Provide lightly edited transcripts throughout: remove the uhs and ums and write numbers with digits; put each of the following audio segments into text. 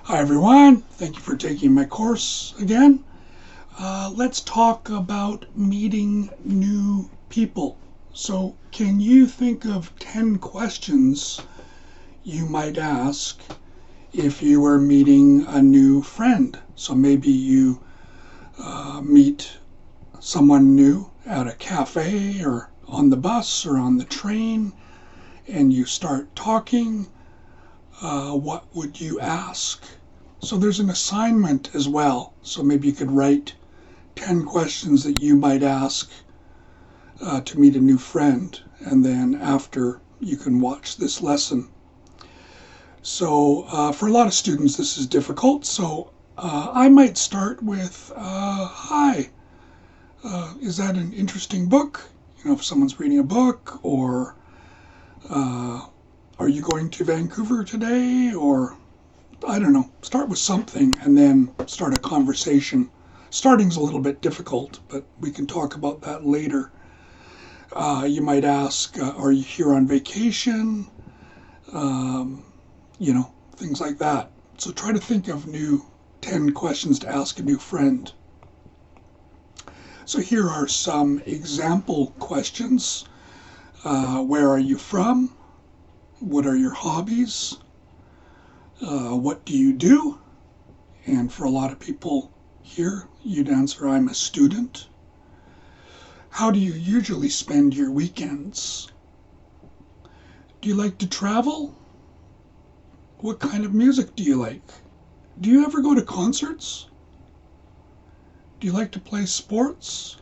Hi everyone, thank you for taking my course again. Let's talk about meeting new people. So, can you think of 10 questions you might ask if you were meeting a new friend? So maybe you meet someone new at a cafe or on the bus or on the train and you start talking. What would you ask? So there's an assignment as well. So maybe you could write 10 questions that you might ask to meet a new friend. And then after, you can watch this lesson. So for a lot of students, this is difficult. So I might start with, hi, is that an interesting book? You know, if someone's reading a book, or are you going to Vancouver today? Or I don't know, start with something and then start a conversation. Starting's a little bit difficult, but we can talk about that later. You might ask, are you here on vacation? Things like that. So try to think of 10 questions to ask a new friend. So here are some example questions. Where are you from? What are your hobbies? What do you do? And for a lot of people here, you'd answer, I'm a student. How do you usually spend your weekends? Do you like to travel? What kind of music do you like? Do you ever go to concerts? Do you like to play sports?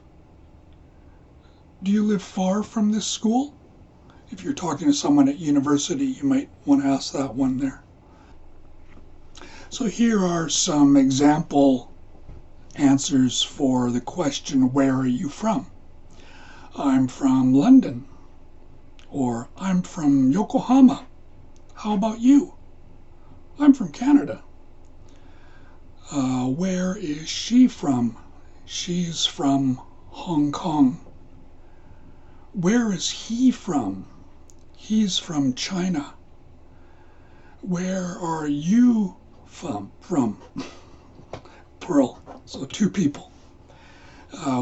Do you live far from this school? If you're talking to someone at university, you might want to ask that one there. So here are some example answers for the question, where are you from? I'm from London. Or I'm from Yokohama. How about you? I'm from Canada. Where is she from? She's from Hong Kong. Where is he from? He's from China. Where are you from? Plural, so two people.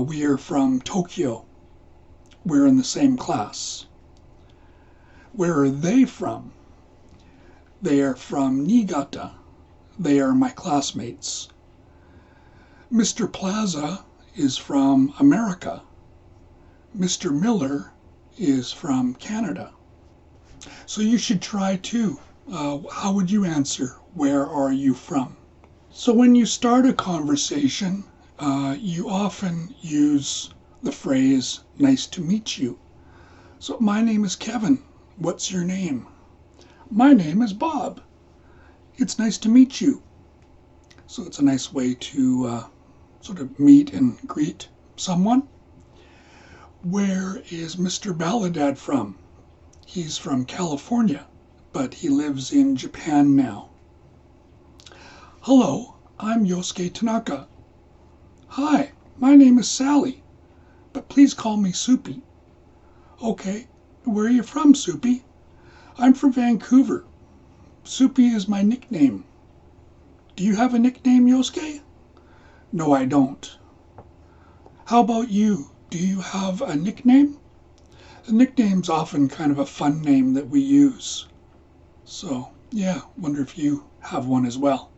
We are from Tokyo. We're in the same class. Where are they from? They are from Niigata. They are my classmates. Mr. Plaza is from America. Mr. Miller is from Canada. So you should try too. How would you answer, where are you from? So when you start a conversation, you often use the phrase, nice to meet you. So my name is Kevin. What's your name? My name is Bob. It's nice to meet you. So it's a nice way to sort of meet and greet someone. Where is Mr. Baladad from? He's from California, but he lives in Japan now. Hello, I'm Yosuke Tanaka. Hi, my name is Sally, but please call me Soupy. Okay, where are you from, Soupy? I'm from Vancouver. Soupy is my nickname. Do you have a nickname, Yosuke? No, I don't. How about you? Do you have a nickname? A nickname's often kind of a fun name that we use. So, yeah, wonder if you have one as well.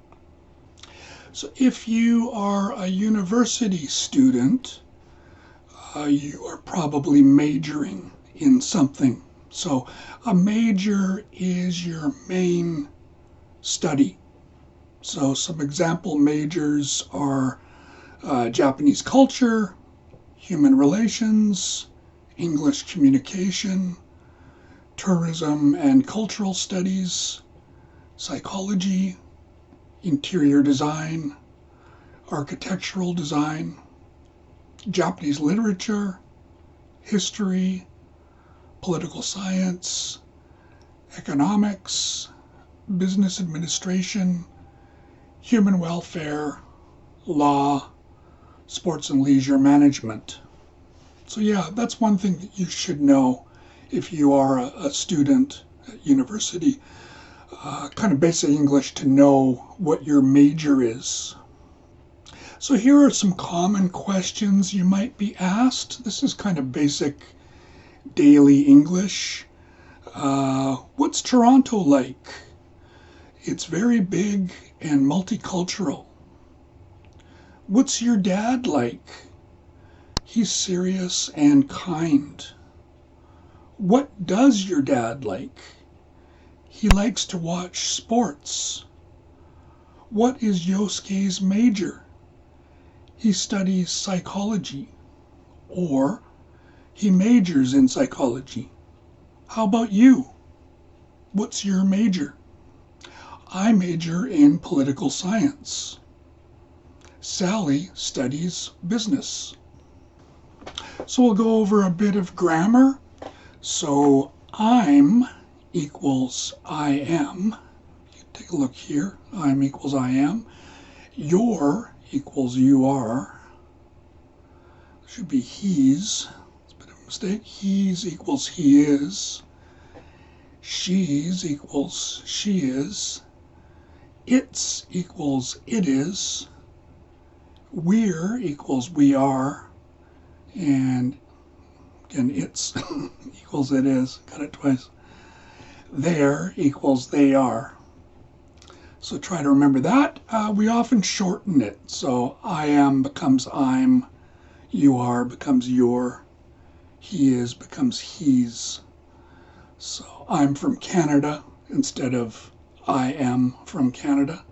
So if you are a university student, you are probably majoring in something. So a major is your main study. So some example majors are Japanese culture, human relations, English communication, tourism and cultural studies, psychology, interior design, architectural design, Japanese literature, history, political science, economics, business administration, human welfare, law, sports and leisure management. So yeah, that's one thing that you should know if you are a student at university. kind of basic English to know what your major is. So here are some common questions you might be asked. This is kind of basic daily English. What's Toronto like? It's very big and multicultural. What's your dad like? He's serious and kind. What does your dad like? He likes to watch sports. What is Yosuke's major? He studies psychology, or he majors in psychology. How about you? What's your major? I major in political science. Sally studies business. So we'll go over a bit of grammar. So I'm equals I am. Take a look here. I'm equals I am. You're equals you are. Should be he's. It's a bit of a mistake. He's equals he is. She's equals she is. It's equals it is. We're equals we are. And again, it's equals it is. Got it twice. There equals they are. So try to remember that. We often shorten it. So I am becomes I'm. You are becomes your. He is becomes he's. So I'm from Canada instead of I am from Canada.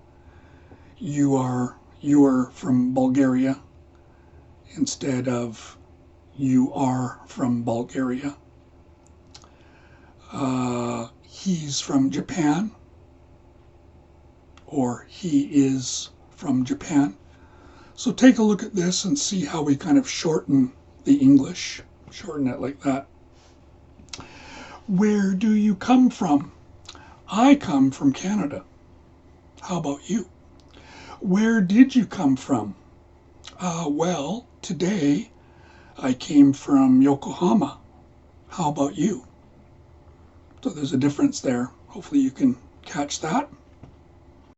You're from Bulgaria instead of you are from Bulgaria. He's from Japan, or he is from Japan. So take a look at this and see how we kind of shorten the English. Shorten it like that. Where do you come from? I come from Canada. How about you? Where did you come from? Well, today I came from Yokohama. How about you? So there's a difference there. Hopefully you can catch that.